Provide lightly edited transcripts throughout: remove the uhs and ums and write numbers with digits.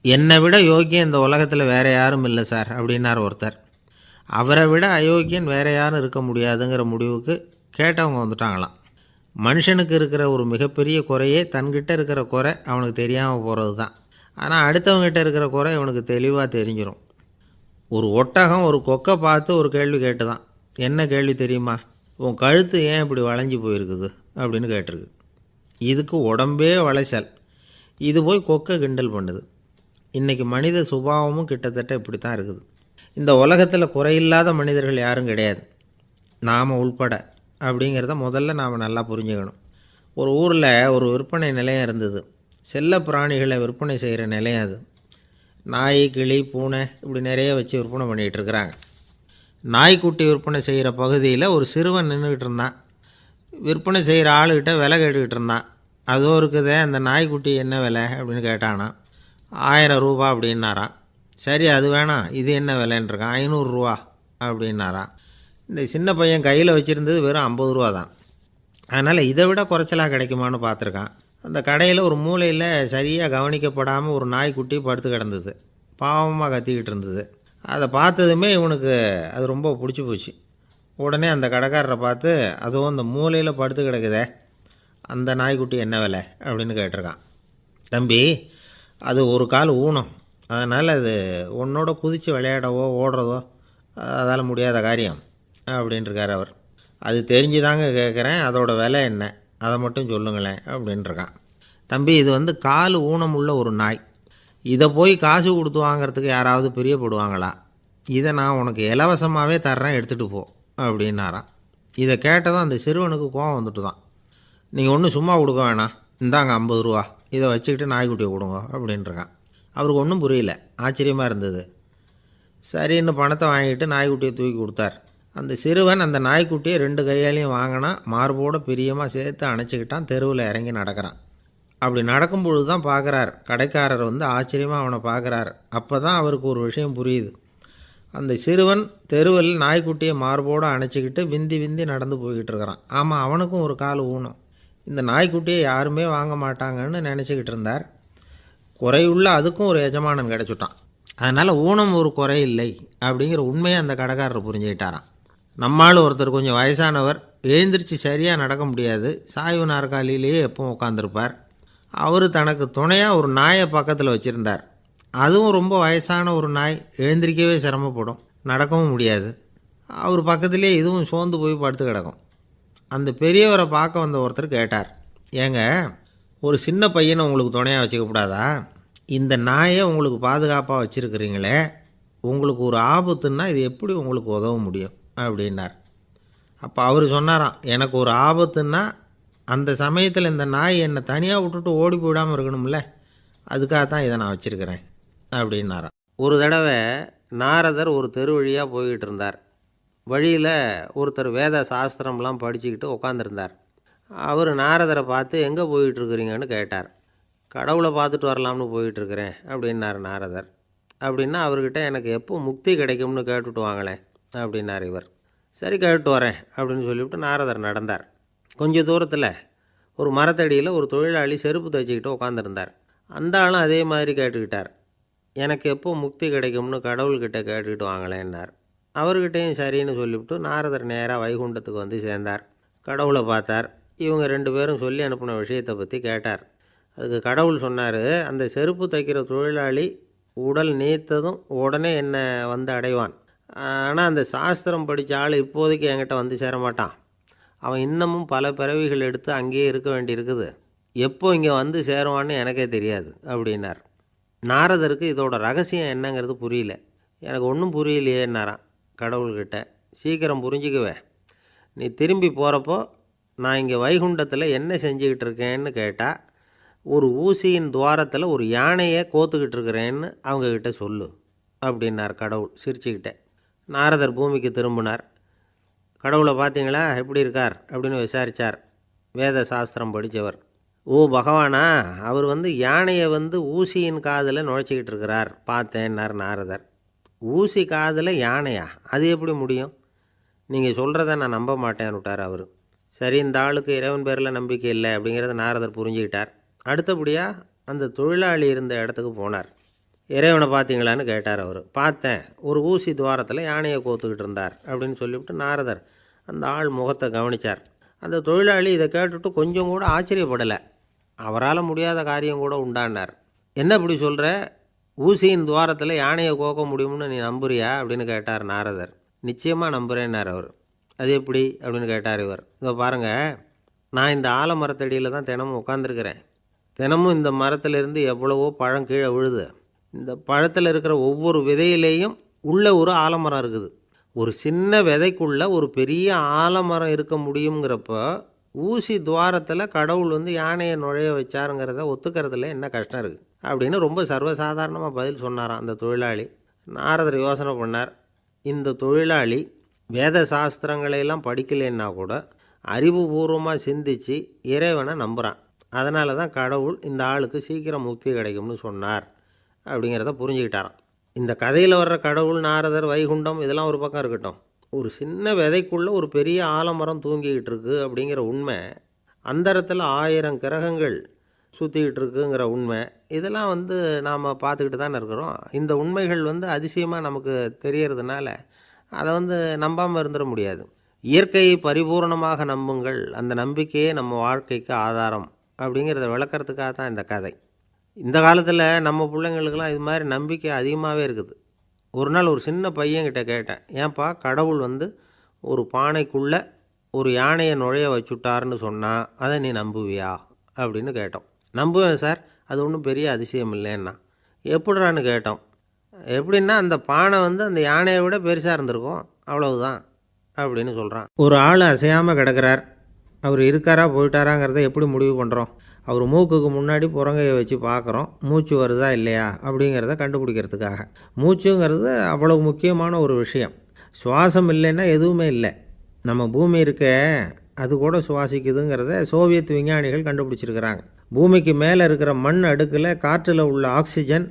என்னை விட யோக்கியம் இந்த உலகத்தில் வேறு யாரும் இல்லை சார் அப்படின்னார் ஒருத்தர். அவரை விட அயோக்கியன் வேறு யாரும் இருக்க முடியாதுங்கிற முடிவுக்கு கேட்டவங்க வந்துட்டாங்களாம். மனுஷனுக்கு இருக்கிற ஒரு மிகப்பெரிய குறையே தன்கிட்ட இருக்கிற குறை அவனுக்கு தெரியாமல் போகிறது தான். ஆனால் அடுத்தவங்ககிட்ட இருக்கிற குறை இவனுக்கு தெளிவாக தெரிஞ்சிடும். ஒரு ஒட்டகம் ஒரு கொக்கை பார்த்து ஒரு கேள்வி கேட்டு தான். என்ன கேள்வி தெரியுமா? உன் கழுத்து ஏன் இப்படி வளைஞ்சி போயிருக்குது அப்படின்னு கேட்டிருக்கு. இதுக்கு உடம்பே வளைச்சல். இது போய் கொக்கை கிண்டல் பண்ணுது. இன்றைக்கி மனித சுபாவமும் கிட்டத்தட்ட இப்படி தான் இருக்குது. இந்த உலகத்தில் குறையில்லாத மனிதர்கள் யாரும் கிடையாது, நாம் உள்பட. அப்படிங்கிறத முதல்ல நாம் நல்லா புரிஞ்சுக்கணும். ஒரு ஊரில் ஒரு விற்பனை நிலையம் இருந்தது. செல்ல பிராணிகளை விற்பனை செய்கிற நிலையம் அது. நாய், கிளி, பூனை இப்படி நிறைய வச்சு விற்பனை பண்ணிகிட்ருக்குறாங்க. நாய்க்குட்டி விற்பனை செய்கிற பகுதியில் ஒரு சிறுவன் நின்றுக்கிட்டு இருந்தான். விற்பனை செய்கிற ஆளுக்கிட்ட விலை கேட்டுக்கிட்டு இருந்தான். அதோ இருக்குதே அந்த நாய்க்குட்டி என்ன விலை அப்படின்னு கேட்டானா. 1000 ரூபா அப்படின்னாரான். சரி அது வேணாம், இது என்ன விலைன்றிருக்கான். 500 ரூபா அப்படின்னாரான். இந்த சின்ன பையன் கையில் வச்சுருந்தது வெறும் 50 ரூபா தான். அதனால் இதை விட குறைச்சலாக கிடைக்குமான்னு பார்த்துருக்கான். அந்த கடையில் ஒரு மூலையில் சரியாக கவனிக்கப்படாமல் ஒரு நாய்க்குட்டி படுத்து கிடந்தது. பாவமாக கத்திக்கிட்டு இருந்தது. அதை பார்த்ததுமே இவனுக்கு அது ரொம்ப பிடிச்சி போச்சு. உடனே அந்த கடைக்காரரை பார்த்து, அதுவும் அந்த மூலையில் படுத்து கிடக்குதே அந்த நாய்க்குட்டி என்ன விலை அப்படின்னு கேட்டிருக்கான். தம்பி, அது ஒரு கால் ஊனம், அதனால் அது உன்னோட குதித்து விளையாடவோ ஓடுறதோ அதால் முடியாத காரியம் அப்படின்ட்டுருக்கார் அவர். அது தெரிஞ்சுதாங்க கேட்குறேன், அதோட விலை என்ன அதை மட்டும் சொல்லுங்களேன் அப்படின்ட்டுருக்கான். தம்பி, இது கால் ஊனம் உள்ள ஒரு நாய். இதை போய் காசு கொடுத்து வாங்கிறதுக்கு யாராவது பிரியப்படுவாங்களா? இதை நான் உனக்கு இலவசமாகவே தர்றேன், எடுத்துகிட்டு போ அப்படின்னாரான். இதை கேட்டதும் அந்த சிறுவனுக்கு கோவம் வந்துட்டு தான். நீங்கள் ஒன்றும் சும்மா கொடுக்க வேணாம், இந்தாங்க 50 ரூபா, இதை வச்சுக்கிட்டு நாய்க்குட்டியை கொடுங்க அப்படின்ட்டுருக்கான். அவருக்கு ஒன்றும் புரியல, ஆச்சரியமாக இருந்தது. சரின்னு பணத்தை வாங்கிட்டு நாய்க்குட்டியை தூக்கி கொடுத்தார். அந்த சிறுவன் அந்த நாய்க்குட்டியை 2 கையாலையும் வாங்கினா, மார்போடு பிரியமாக சேர்த்து அணைச்சிக்கிட்டான். தெருவில் இறங்கி நடக்கிறான். அப்படி நடக்கும்பொழுது தான் பார்க்குறார், கடைக்காரர் ஆச்சரியமாக அவனை பார்க்குறார். அப்போ தான் அவருக்கு ஒரு விஷயம் புரியுது. அந்த சிறுவன் தெருவில் நாய்க்குட்டியை மார்போடு அணைச்சிக்கிட்டு விந்தி விந்தி நடந்து போய்கிட்டு இருக்கிறான். ஆமாம், அவனுக்கும் ஒரு கால் ஊனம். இந்த நாய்க்குட்டியை யாருமே வாங்க மாட்டாங்கன்னு நினச்சிக்கிட்டு இருந்தார். குறையுள்ள அதுக்கும் ஒரு எஜமானன் கிடச்சிட்டான். அதனால் ஊனம் ஒரு குறை இல்லை அப்படிங்கிற உண்மையை அந்த கடைக்காரர் புரிஞ்சுக்கிட்டாரான். நம்மால் ஒருத்தர் கொஞ்சம் வயசானவர், எழுந்திரிச்சு சரியாக நடக்க முடியாது, சாய்வு நாற்காலியிலேயே எப்பவும் உட்காந்துருப்பார். அவர் தனக்கு துணையாக ஒரு நாயை பக்கத்தில் வச்சுருந்தார். அதுவும் ரொம்ப வயசான ஒரு நாய், எழுந்திரிக்கவே சிரமப்படும், நடக்கவும் முடியாது. அவர் பக்கத்துலேயே இதுவும் சோர்ந்து போய் படுத்து கிடக்கும். அந்த பெரியவரை பார்க்க வந்த ஒருத்தர் கேட்டார், ஏங்க, ஒரு சின்ன பையனை உங்களுக்கு துணையாக வச்சுக்கப்படாதா? இந்த நாயை உங்களுக்கு பாதுகாப்பாக வச்சுருக்கிறீங்களே, உங்களுக்கு ஒரு ஆபத்துன்னா இது எப்படி உங்களுக்கு உதவ முடியும் அப்படின்னார். அப்போ அவர் சொன்னாராம், எனக்கு ஒரு ஆபத்துன்னா அந்த சமயத்தில் இந்த நாய் என்னை தனியாக விட்டுட்டு ஓடி போயிடாமல் இருக்கணும்ல, அதுக்காக தான் இதை நான் வச்சுருக்கிறேன் அப்படின்னாராம். ஒரு தடவை நாரதர் ஒரு தெரு வழியாக போய்கிட்டு இருந்தார். வழியில் ஒருத்தர் வேத சாஸ்திரம்லாம் படிச்சுக்கிட்டு உட்காந்துருந்தார். அவர் நாரதரை பார்த்து, எங்கே போயிட்டுருக்குறீங்கன்னு கேட்டார். கடவுளை பார்த்துட்டு வரலாம்னு போயிட்டுருக்கிறேன் அப்படின்னார் நாரதர். அப்படின்னா அவர்கிட்ட, எனக்கு எப்போ முக்தி கிடைக்கும்னு கேட்டுட்டு வாங்களேன் அப்படின்னார் இவர். சரி, கேட்டு வரேன் அப்படின்னு சொல்லிவிட்டு நாரதர் நடந்தார். கொஞ்சம் தூரத்தில் ஒரு மரத்தடியில் ஒரு தொழிலாளி செருப்பு தைச்சிக்கிட்டு உட்காந்துருந்தார். அந்த ஆளும் அதே மாதிரி கேட்டுக்கிட்டார், எனக்கு எப்போ முக்தி கிடைக்கும்னு கடவுள்கிட்ட கேட்டுக்கிட்டு வாங்களேன்னார். அவர்கிட்டையும் சரின்னு சொல்லிவிட்டு நாரதர் நேராக வைகுண்டத்துக்கு சேர்ந்தார். கடவுளை பார்த்தார். இவங்க 2 பேரும் சொல்லி அனுப்பின விஷயத்தை பற்றி கேட்டார். அதுக்கு கடவுள் சொன்னார், அந்த செருப்பு தைக்கிற தொழிலாளி உடல் நீத்ததும் உடனே என்னை அடைவான். ஆனால் அந்த சாஸ்திரம் படித்த ஆள் இப்போதைக்கு என்கிட்ட சேர மாட்டான். அவன் இன்னமும் பல பிறவிகள் எடுத்து அங்கேயே இருக்க வேண்டியிருக்குது. எப்போ இங்கே சேருவான்னு எனக்கே தெரியாது அப்படின்னார். நாரதருக்கு இதோட ரகசியம் என்னங்கிறது புரியல. எனக்கு ஒன்றும் புரியலையேன்னாரான் கடவுள்கிட்ட. சீக்கிரம் புரிஞ்சுக்குவேன், நீ திரும்பி போகிறப்போ நான் இங்கே வைகுண்டத்தில் என்ன செஞ்சுக்கிட்டு இருக்கேன்னு கேட்டால், ஒரு ஊசியின் துவாரத்தில் ஒரு யானையை கோத்துக்கிட்டு இருக்கிறேன்னு அவங்கக்கிட்ட சொல்லு அப்படின்னார் கடவுள் சிரிச்சுக்கிட்டே. நாரதர் பூமிக்கு திரும்பினார். கடவுளை பார்த்தீங்களா, எப்படி இருக்கார் அப்படின்னு விசாரித்தார் வேத சாஸ்திரம் படித்தவர். ஓ பகவானா, அவர் யானையை ஊசியின் காதில் நுழைச்சிக்கிட்டு இருக்கிறார் பார்த்தேன்னார் நாரதர். ஊசி காதில் யானையா, அது எப்படி முடியும்? நீங்கள் சொல்கிறத நான் நம்ப மாட்டேன்னு விட்டார் அவர். சரி, இந்த ஆளுக்கு இறைவன் பேரில் நம்பிக்கை இல்லை அப்படிங்கிறத நாரதர் புரிஞ்சுக்கிட்டார். அடுத்தபடியாக அந்த தொழிலாளி இருந்த இடத்துக்கு போனார். இறைவனை பார்த்தீங்களான்னு கேட்டார் அவர். பார்த்தேன், ஒரு ஊசி துவாரத்தில் யானையை கோத்துக்கிட்டு இருந்தார் அப்படின்னு சொல்லிவிட்டு நாரதர் அந்த ஆள் முகத்தை கவனித்தார். அந்த தொழிலாளி இதை கேட்டுட்டு கொஞ்சம் கூட ஆச்சரியப்படலை. அவரால் முடியாத காரியம் கூட உண்டானார். என்ன இப்படி சொல்கிற, ஊசியின் துவாரத்தில் யானையை கோக்க முடியும்னு நீ நம்புறியா அப்படின்னு கேட்டார் நாரதர். நிச்சயமாக நம்புகிறேன்னார் அவர். அது எப்படி அப்படின்னு கேட்டார் இவர். இதோ பாருங்கள், நான் இந்த ஆலமரத்தடியில் தான் தினமும் உட்காந்துருக்கிறேன். தினமும் இந்த மரத்திலிருந்து எவ்வளவோ பழம் கீழே விழுது. இந்த பழத்தில் இருக்கிற ஒவ்வொரு விதையிலேயும் உள்ள ஒரு ஆலமரம் இருக்குது. ஒரு சின்ன விதைக்குள்ளே ஒரு பெரிய ஆலமரம் இருக்க முடியுங்கிறப்போ ஊசி துவாரத்தில் கடவுள் யானையை நுழைய வச்சாருங்கிறத ஒத்துக்கிறதுல என்ன கஷ்டம் இருக்குது அப்படின்னு ரொம்ப சர்வசாதாரணமாக பதில் சொன்னாராம் அந்த தொழிலாளி. நாரதர் யோசனை பண்ணார். இந்த தொழிலாளி வேத சாஸ்திரங்களையெல்லாம் படிக்கலைன்னா கூட அறிவுபூர்வமாக சிந்தித்து இறைவனை நம்புகிறான். அதனால தான் கடவுள் இந்த ஆளுக்கு சீக்கிரம் முக்தி கிடைக்கும்னு சொன்னார் அப்படிங்கிறத புரிஞ்சுக்கிட்டாராம். இந்த கதையில் வர்ற கடவுள், நாரதர், வைகுண்டம் இதெல்லாம் ஒரு பக்கம் இருக்கட்டும், ஒரு சின்ன விதைக்குள்ளே ஒரு பெரிய ஆலமரம் தூங்கிக்கிட்டு இருக்குது அப்படிங்கிற உண்மை, அந்தரத்தில் 1000 கிரகங்கள் சுற்றிக்கிட்டு இருக்குங்கிற உண்மை, இதெல்லாம் நாம் பார்த்துக்கிட்டு தானே இருக்கிறோம். இந்த உண்மைகள் அதிசயமாக நமக்கு தெரியறதுனால அதை நம்பாமல் இருந்துட முடியாது. இயற்கையை பரிபூர்ணமாக நம்புங்கள், அந்த நம்பிக்கையே நம்ம வாழ்க்கைக்கு ஆதாரம் அப்படிங்கிறத விளக்கிறதுக்காக தான் இந்த கதை. இந்த காலத்தில் நம்ம பிள்ளைங்களுக்கெல்லாம் இது மாதிரி நம்பிக்கை அதிகமாகவே இருக்குது. ஒரு நாள் ஒரு சின்ன பையன்கிட்ட கேட்டேன், ஏன்பா கடவுள் ஒரு பானைக்குள்ளே ஒரு யானையை நுழைய வச்சுட்டாருன்னு சொன்னால் அதை நீ நம்புவியா அப்படின்னு கேட்டோம். நம்புவேன் சார், அது ஒன்றும் பெரிய அதிசயம் இல்லைன்னா. எப்படிறான்னு கேட்டோம். எப்படின்னா அந்த பானை அந்த யானையை விட பெருசாக இருந்திருக்கும், அவ்வளவுதான் அப்படின்னு சொல்கிறான். ஒரு ஆள் அசையாமல் கிடக்கிறார். அவர் இருக்காரா போயிட்டாராங்கிறத எப்படி முடிவு பண்ணுறோம்? அவர் மூக்குக்கு முன்னாடி புறங்கையை வச்சு பார்க்குறோம், மூச்சு வருதா இல்லையா அப்படிங்கிறத கண்டுபிடிக்கிறதுக்காக. மூச்சுங்கிறது அவ்வளவு முக்கியமான ஒரு விஷயம். சுவாசம் இல்லைன்னா எதுவுமே இல்லை. நம்ம பூமி இருக்க அது கூட சுவாசிக்குதுங்கிறத சோவியத் விஞ்ஞானிகள் கண்டுபிடிச்சிருக்கிறாங்க. பூமிக்கு மேலே இருக்கிற மண் அடுக்கில் காற்றில் உள்ள ஆக்சிஜன்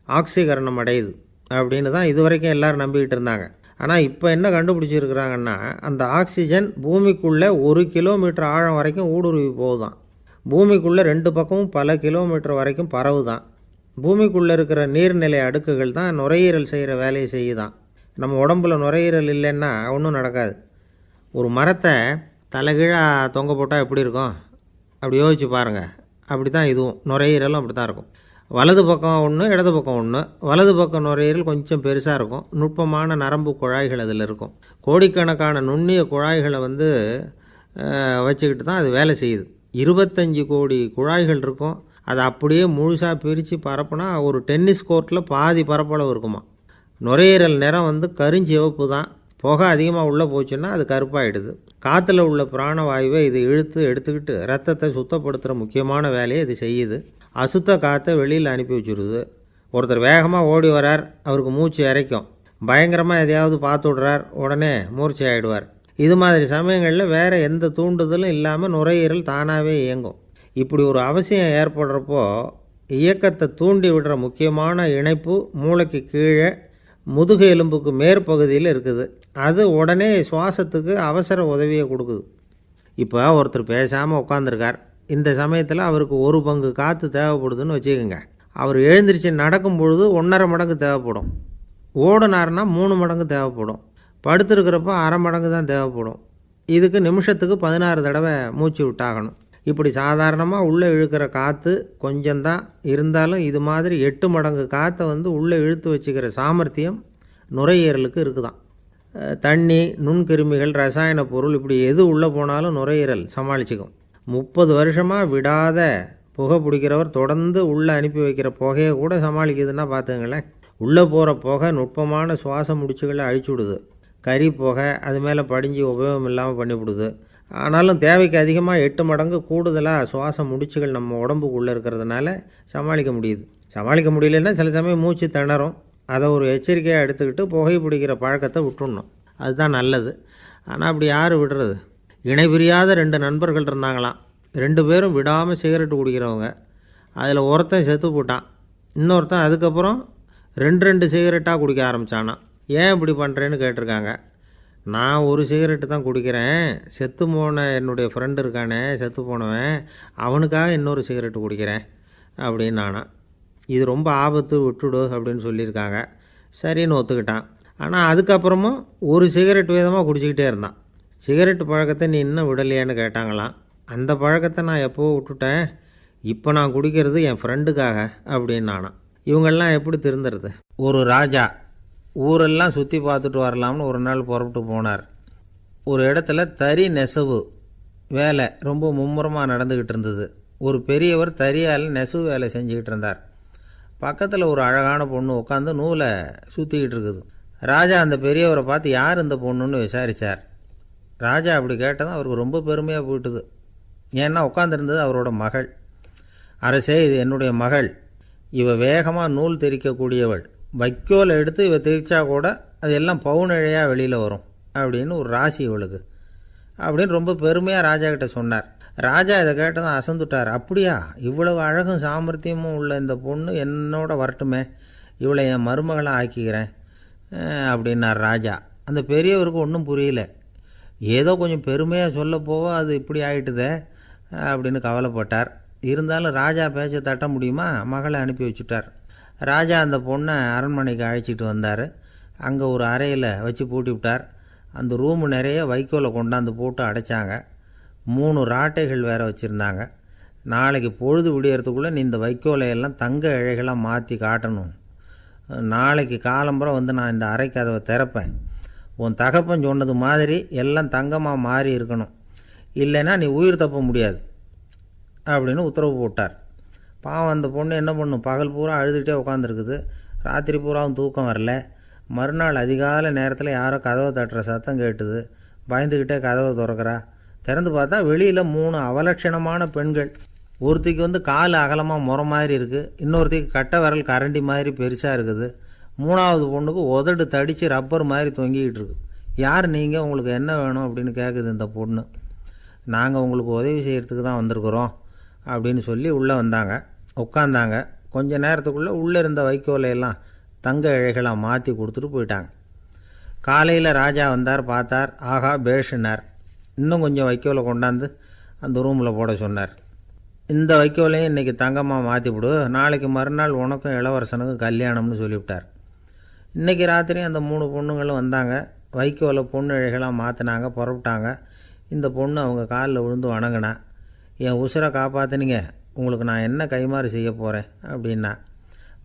ஆக்சிகரணம் அடையுது அப்படின்னு தான் இதுவரைக்கும் எல்லோரும் நம்பிக்கிட்டு இருந்தாங்க. ஆனால் இப்போ என்ன கண்டுபிடிச்சிருக்கிறாங்கன்னா, அந்த ஆக்சிஜன் பூமிக்குள்ளே 1 கிலோமீட்டர் ஆழம் வரைக்கும் ஊடுருவி போகுதான். பூமிக்குள்ளே 2 பக்கமும் பல கிலோமீட்டர் வரைக்கும் பரவுதான். பூமிக்குள்ளே இருக்கிற நீர்நிலை அடுக்குகள் தான் நுரையீரல் செய்கிற வேலையை செய்யுதான். நம்ம உடம்புல நுரையீரல் இல்லைன்னா ஒன்றும் நடக்காது. ஒரு மரத்தை தலைகீழாக தொங்க போட்டால் எப்படி இருக்கும் அப்படி யோசிச்சு பாருங்கள். அப்படி தான் இதுவும், நுரையீரலும் அப்படி தான் இருக்கும். வலது பக்கம் ஒன்று, இடது பக்கம் ஒன்று. வலது பக்கம் நுரையீரல் கொஞ்சம் பெருசாக இருக்கும், நுட்பமான நரம்பு குழாய்கள் அதில் இருக்கும். கோடிக்கணக்கான நுண்ணிய குழாய்களை வச்சுக்கிட்டு தான் அது வேலை செய்யுது. 25 கோடி குழாய்கள் இருக்கும். அதை அப்படியே முழுசாக பிரித்து பரப்புனா ஒரு டென்னிஸ் கோர்ட்டில் பாதி பரப்பளவு இருக்குமா. நுரையீரல் நிறம் கருஞ்சிவப்பு தான். புகை அதிகமாக உள்ளே போச்சுன்னா அது கருப்பாயிடுது. காற்றுல உள்ள பிராணவாயுவை இது இழுத்து எடுத்துக்கிட்டு ரத்தத்தை சுத்தப்படுத்துகிற முக்கியமான வேலையை இது செய்யுது. அசுத்த காற்றை வெளியில் அனுப்பி வச்சுருது. ஒருத்தர் வேகமாக ஓடி வரார், அவருக்கு மூச்சு இறைக்கும். பயங்கரமாக எதையாவது பார்த்து விடுறார், உடனே மூர்ச்சை ஆகிடுவார். இது மாதிரி சமயங்களில் வேறு எந்த தூண்டுதலும் இல்லாமல் நுரையீரல் தானாகவே இயங்கும். இப்படி ஒரு அவசியம் ஏற்படுறப்போ இயக்கத்தை தூண்டி விடுற முக்கியமான இணைப்பு மூளைக்கு கீழே முதுகு எலும்புக்கு மேற்பகுதியில் இருக்குது. அது உடனே சுவாசத்துக்கு அவசர உதவியை கொடுக்குது. இப்போ ஒருத்தர் பேசாமல் உட்காந்துருக்கார். இந்த சமயத்தில் அவருக்கு 1 பங்கு காற்று தேவைப்படுதுன்னு வச்சுக்கோங்க. அவர் எழுந்திரிச்சு நடக்கும் பொழுது 1.5 மடங்கு தேவைப்படும். ஓடினார்னா 3 மடங்கு தேவைப்படும். படுத்துருக்கிறப்ப 1/2 மடங்கு தான் தேவைப்படும். இதுக்கு நிமிஷத்துக்கு 16 தடவை மூச்சு விட்டாகணும். இப்படி சாதாரணமாக உள்ளே இழுக்கிற காற்று கொஞ்சம்தான் இருந்தாலும் இது மாதிரி 8 மடங்கு காற்றை உள்ளே இழுத்து வச்சுக்கிற சாமர்த்தியம் நுரையீரலுக்கு இருக்குதான். தண்ணி, நுண்கிருமிகள், ரசாயன பொருள் இப்படி எது உள்ளே போனாலும் நுரையீரல் சமாளிச்சுக்கும். 30 வருஷமாக விடாத புகை பிடிக்கிறவர் தொடர்ந்து உள்ளே அனுப்பி வைக்கிற புகையை கூட சமாளிக்குதுன்னா பார்த்துங்களேன். உள்ளே போகிற புகை நுட்பமான சுவாச முடிச்சுகளை அழிச்சு விடுது. கறி புகை அது மேலே படிஞ்சு உபயோகம் இல்லாமல் பண்ணிவிடுது. ஆனாலும் தேவைக்கு அதிகமாக 8 மடங்கு கூடுதலாக சுவாச முடிச்சுகள் நம்ம உடம்புக்குள்ளே இருக்கிறதுனால சமாளிக்க முடியுது. சமாளிக்க முடியலன்னா சில சமயம் மூச்சு திணறும். அதை ஒரு எச்சரிக்கையாக எடுத்துக்கிட்டு புகை பிடிக்கிற பழக்கத்தை விட்டுடணும், அதுதான் நல்லது. ஆனால் அப்படி யார் விடுறது? இணை பிரியாத 2 நண்பர்கள் இருந்தாங்களாம். 2 பேரும் விடாமல் சிகரெட்டு குடிக்கிறவங்க. அதில் ஒருத்தன் செத்து போட்டான். இன்னொருத்தன் அதுக்கப்புறம் 2 சிகரெட்டாக குடிக்க ஆரம்பித்தானா. ஏன் இப்படி பண்ணுறேன்னு கேட்டிருக்காங்க. நான் 1 சிகரெட்டு தான் குடிக்கிறேன், செத்து போன என்னுடைய ஃப்ரெண்டு இருக்கானே செத்து போனவன், அவனுக்காக இன்னொரு சிகரெட்டு குடிக்கிறேன் அப்படின்னு நானா. இது ரொம்ப ஆபத்து, விட்டுடு அப்படின்னு சொல்லியிருக்காங்க. சரின்னு ஒத்துக்கிட்டான். ஆனால் அதுக்கப்புறமும் ஒரு சிகரெட் வீதமாக குடிச்சிக்கிட்டே இருந்தான். சிகரெட் பழக்கத்தை நீ இன்னும் விடலையான்னு கேட்டாங்களாம். அந்த பழக்கத்தை நான் எப்போவோ விட்டுட்டேன், இப்போ நான் குடிக்கிறது என் ஃப்ரெண்டுக்காக அப்படின்னு நானாம். இவங்கெல்லாம் எப்படி திருந்துறது? ஒரு ராஜா ஊரெல்லாம் சுற்றி பார்த்துட்டு வரலாம்னு ஒரு நாள் புறப்பட்டு போனார். ஒரு இடத்துல தறி நெசவு வேலை ரொம்ப மும்முரமாக நடந்துக்கிட்டு இருந்தது. ஒரு பெரியவர் தறியால் நெசவு வேலை செஞ்சுக்கிட்டு இருந்தார். பக்கத்தில் ஒரு அழகான பொண்ணு உட்காந்து நூலை சுற்றிக்கிட்டு இருக்குது. ராஜா அந்த பெரியவரை பார்த்து யார் இந்த பொண்ணுன்னு விசாரித்தார். ராஜா அப்படி கேட்டதும் அவருக்கு ரொம்ப பெருமையாக போயிட்டுது. ஏன்னா உட்காந்துருந்தது அவரோட மகள். அரசே, இது என்னுடைய மகள். இவ வேகமாக நூல் திரிக்கக்கூடியவள். வைக்கோலை எடுத்து இவ திரிச்சா கூட அது எல்லாம் பவுனிழையாக வெளியில் வரும் அப்படின்னு ஒரு ராசி இவளுக்கு அப்படின்னு ரொம்ப பெருமையாக ராஜா கிட்ட சொன்னார். ராஜா இதை கேட்டதும் அசந்துட்டார். அப்படியா, இவ்வளவு அழகும் சாமர்த்தியமும் உள்ள இந்த பொண்ணு என்னோட வரட்டுமே, இவளை என் மருமகளாக ஆக்கிக்கிறேன் அப்படின்னார் ராஜா. அந்த பெரியவருக்கு ஒன்றும் புரியல. ஏதோ கொஞ்சம் பெருமையாக சொல்ல போவோ அது இப்படி ஆகிட்டுதே அப்படின்னு கவலைப்பட்டார். இருந்தாலும் ராஜா பேச்சை தட்ட முடியுமா, மகளை அனுப்பி வச்சுட்டார். ராஜா அந்த பொண்ணை அரண்மனைக்கு அழைச்சிட்டு வந்தார். அங்கே ஒரு அறையில் வச்சு பூட்டி விட்டார். அந்த ரூமு நிறைய வைக்கோலை கொண்டாந்து போட்டு அடைச்சாங்க. 3 ராட்டைகள் வேறு வச்சுருந்தாங்க. நாளைக்கு பொழுது விடியறதுக்குள்ளே நீ இந்த வைக்கோலையெல்லாம் தங்க இழைகளாக மாற்றி காட்டணும். நாளைக்கு காலம்புறம் வந்து நான் இந்த அறை கதவை திறப்பேன். உன் தகப்பன் சொன்னது மாதிரி எல்லாம் தங்கமாக மாறி இருக்கணும், இல்லைன்னா நீ உயிர் தப்ப முடியாது அப்படின்னு உத்தரவு போட்டார். பாவம் அந்த பொண்ணு என்ன பண்ணும், பகல் பூரா அழுதுகிட்டே உட்காந்துருக்குது. ராத்திரி பூராவும் தூக்கம் வரல. மறுநாள் அதிகாலை நேரத்தில் யாரோ கதவை தட்டுற சத்தம் கேட்டுது. பயந்துக்கிட்டே கதவை திறக்கிறா. திறந்து பார்த்தா வெளியில் 3 அவலட்சணமான பெண்கள். ஒருத்திக்கு வந்து கால் அகலமாக முறை மாதிரி இருக்குது, இன்னொருத்திக்கு கட்டை விரல் கரண்டி மாதிரி பெருசாக இருக்குது, 3ஆவது பொண்ணுக்கு உதடு தடித்து ரப்பர் மாதிரி தொங்கிக்கிட்டு இருக்கு. யார் நீங்கள், உங்களுக்கு என்ன வேணும் அப்படின்னு கேட்குது இந்த பொண்ணு. நாங்கள் உங்களுக்கு உதவி செய்கிறதுக்கு தான் வந்திருக்கிறோம் அப்படின்னு சொல்லி உள்ளே வந்தாங்க. உட்காந்தாங்க. கொஞ்ச நேரத்துக்குள்ளே உள்ளே இருந்த வைக்கோலையெல்லாம் தங்க இழைகளாக மாற்றி கொடுத்துட்டு போயிட்டாங்க. காலையில் ராஜா வந்தார். பார்த்தார். ஆகா பேஷுனார். இன்னும் கொஞ்சம் வைக்கோலை கொண்டாந்து அந்த ரூமில் போட சொன்னார். இந்த வைக்கோலையும் இன்றைக்கி தங்கமாக மாற்றிவிடு, நாளைக்கு மறுநாள் உனக்கும் இளவரசனுக்கும் கல்யாணம்னு சொல்லிவிட்டார். இன்றைக்கி ராத்திரி அந்த 3 பொண்ணுங்களும் வந்தாங்க. வைக்கோலை பொண்ணு இழைகளாக மாற்றினாங்க, புறப்பட்டாங்க. இந்த பொண்ணு அவங்க காலில் விழுந்து வணங்கினா. என் உசுரை காப்பாற்றினீங்க, உங்களுக்கு நான் என்ன கைமாறு செய்ய போகிறேன் அப்படின்னா.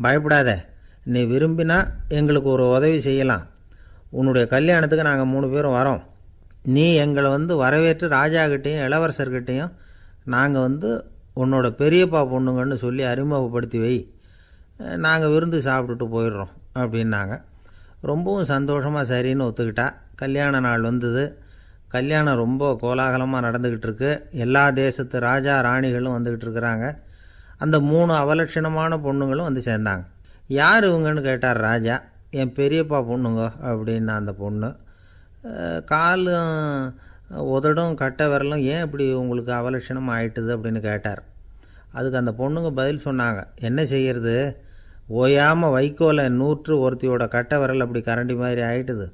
பயப்படாத, நீ விரும்பினா எங்களுக்கு ஒரு உதவி செய்யலாம். உன்னுடைய கல்யாணத்துக்கு நாங்கள் 3 பேரும் வரோம். நீ எங்களை வந்து வரவேற்று ராஜாக்கிட்டேயும் இளவரசர்கிட்டையும் நாங்கள் உன்னோட பெரியப்பா பொண்ணுங்கன்னு சொல்லி அறிமுகப்படுத்தி வை, நாங்கள் விருந்து சாப்பிட்டுட்டு போயிடுறோம் அப்படின்னாங்க. ரொம்பவும் சந்தோஷமாக சரின்னு ஒத்துக்கிட்டா. கல்யாண நாள் வந்தது. கல்யாணம் ரொம்ப கோலாகலமாக நடந்துக்கிட்டு இருக்கு. எல்லா தேசத்து ராஜா ராணிகளும் வந்துக்கிட்டு இருக்கிறாங்க. அந்த 3 அவலட்சணமான பொண்ணுங்களும் வந்து சேர்ந்தாங்க. யார் இவங்கன்னு கேட்டார் ராஜா. என் பெரியப்பா பொண்ணுங்க அப்படின்னா அந்த பொண்ணு. காலும் உதடும் கட்டை விரலும் ஏன் இப்படி உங்களுக்கு அவலட்சணம் ஆயிட்டுது அப்படின்னு கேட்டார். அதுக்கு அந்த பொண்ணுங்க பதில் சொன்னாங்க. என்ன செய்கிறது, ஓயாமல் வைக்கோலை நூற்று ஒருத்தியோட கட்டை விரல் அப்படி கரண்டி மாதிரி ஆயிட்டுது.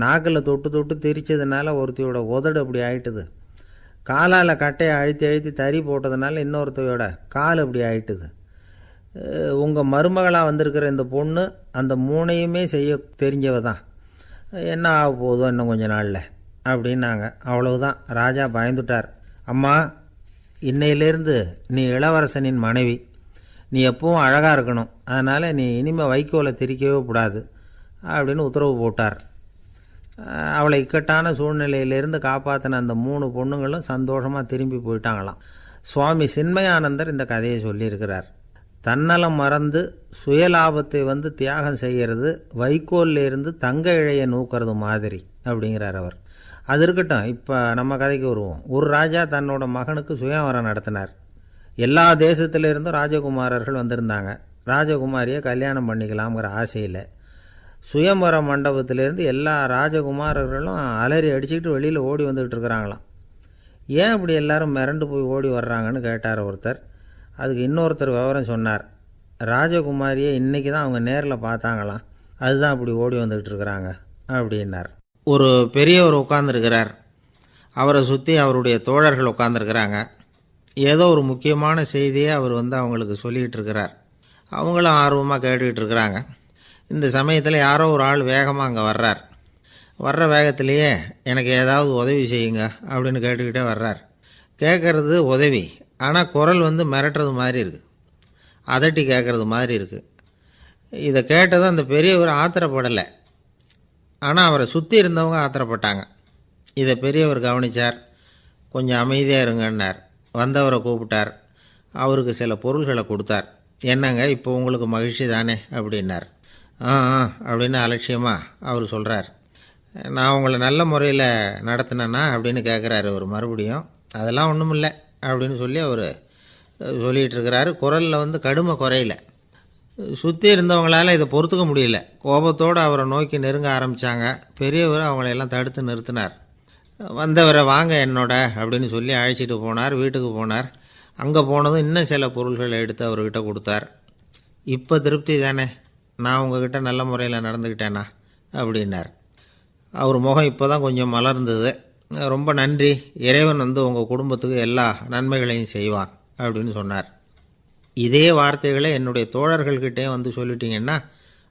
நாக்கில் தொட்டு தொட்டு திரிச்சதுனால ஒருத்தியோட உதடு அப்படி ஆயிட்டுது. காலால் கட்டையை அழுத்தி அழுத்தி தறி போட்டதுனால இன்னொருத்தையோட கால் அப்படி ஆயிட்டுது. உங்கள் மருமகளாக வந்திருக்கிற இந்த பொண்ணு அந்த 3ஐயுமே செய்ய தெரிஞ்சவ தான். என்ன ஆக போதும் இன்னும் கொஞ்ச நாளில் அப்படின்னாங்க. அவ்வளவுதான். ராஜா பயந்துட்டார். அம்மா, இன்னையிலேருந்து நீ இளவரசனின் மனைவி. நீ எப்பவும் அழகாக இருக்கணும். அதனால் நீ இனிமேல் வைக்கோலை திரிக்கவே கூடாது அப்படின்னு உத்தரவு போட்டார். அவளை இக்கட்டான சூழ்நிலையிலிருந்து காப்பாற்றின அந்த 3 பொண்ணுங்களும் சந்தோஷமாக திரும்பி போயிட்டாங்களாம். சுவாமி சின்மயானந்தர் இந்த கதையை சொல்லியிருக்கிறார். தன்னலம் மறந்து சுயலாபத்தை தியாகம் செய்கிறது வைக்கோல்லிருந்து தங்க இழையை நூக்கிறது மாதிரி அப்படிங்கிறார் அவர். அது இருக்கட்டும், இப்போ நம்ம கதைக்கு வருவோம். ஒரு ராஜா தன்னோட மகனுக்கு சுயவரம் நடத்தினார். எல்லா தேசத்திலிருந்தும் ராஜகுமாரர்கள் வந்திருந்தாங்க. ராஜகுமாரியை கல்யாணம் பண்ணிக்கலாம்ங்கிற ஆசையில் சுயம்பர மண்டபத்திலேருந்து எல்லா ராஜகுமாரர்களும் அலறி அடிச்சுக்கிட்டு வெளியில் ஓடி வந்துக்கிட்டு இருக்கிறாங்களாம். ஏன் இப்படி எல்லாரும் மிரண்டு போய் ஓடி வர்றாங்கன்னு கேட்டார் ஒருத்தர். அதுக்கு இன்னொருத்தர் விவரம் சொன்னார். ராஜகுமாரியை இன்றைக்கி தான் அவங்க நேரில் பார்த்தாங்களாம், அதுதான் அப்படி ஓடி வந்துக்கிட்டு இருக்கிறாங்க அப்படின்னார். ஒரு பெரியவர் உட்கார்ந்துருக்கிறார். அவரை சுற்றி அவருடைய தோழர்கள் உட்கார்ந்துருக்கிறாங்க. ஏதோ ஒரு முக்கியமான செய்தியை அவர் அவங்களுக்கு சொல்லிகிட்டு இருக்கிறார். அவங்களும் ஆர்வமாக கேட்டுக்கிட்டு இருக்கிறாங்க. இந்த சமயத்தில் யாரோ ஒரு ஆள் வேகமாக அங்கே வர்றார். வர்ற வேகத்திலேயே எனக்கு ஏதாவது உதவி செய்யுங்க அப்படின்னு கேட்டுக்கிட்டே வர்றார். கேட்குறது உதவி, ஆனால் குரல் மிரட்டுறது மாதிரி இருக்குது, அதட்டி கேட்குறது மாதிரி இருக்குது. இதை கேட்டதும் அந்த பெரியவர் ஆத்திரப்படலை, ஆனால் அவரை சுற்றி இருந்தவங்க ஆத்திரப்பட்டாங்க. இதை பெரியவர் கவனித்தார். கொஞ்சம் அமைதியாக இருங்கன்னார். வந்தவரை கூப்பிட்டார். அவருக்கு சில பொருள்களை கொடுத்தார். என்னங்க இப்போ உங்களுக்கு மகிழ்ச்சி தானே அப்படின்னார். ஆ அப்படின்னு அலட்சியமாக அவர் சொல்கிறார். நான் உங்களை நல்ல முறையில் நடத்தினேன்னா அப்படின்னு கேட்குறாரு அவர் மறுபடியும். அதெல்லாம் ஒன்றும் இல்லை அப்படின்னு சொல்லி அவர் சொல்லிகிட்டு இருக்கிறாரு. குரலில் கடுமை குறையில. சுற்றி இருந்தவங்களால் இதை பொறுத்துக்க முடியல. கோபத்தோடு அவரை நோக்கி நெருங்க ஆரம்பித்தாங்க. பெரியவர் அவங்களையெல்லாம் தடுத்து நிறுத்தினார். வந்தவரை வாங்க என்னோட அப்படின்னு சொல்லி அழைச்சிட்டு போனார். வீட்டுக்கு போனார். அங்கே போனதும் இன்னும் சில பொருள்களை எடுத்து அவர்கிட்ட கொடுத்தார். இப்போ திருப்தி தானே, நான் உங்ககிட்ட நல்ல முறையில் நடந்துக்கிட்டேனா அப்படின்னார். அவர் முகம் இப்போ தான் கொஞ்சம் மலர்ந்தது. ரொம்ப நன்றி, இறைவன் உங்கள் குடும்பத்துக்கு எல்லா நன்மைகளையும் செய்வான் அப்படின்னு சொன்னார். இதே வார்த்தைகளை என்னுடைய தோழர்கள்கிட்டே சொல்லிட்டீங்கன்னா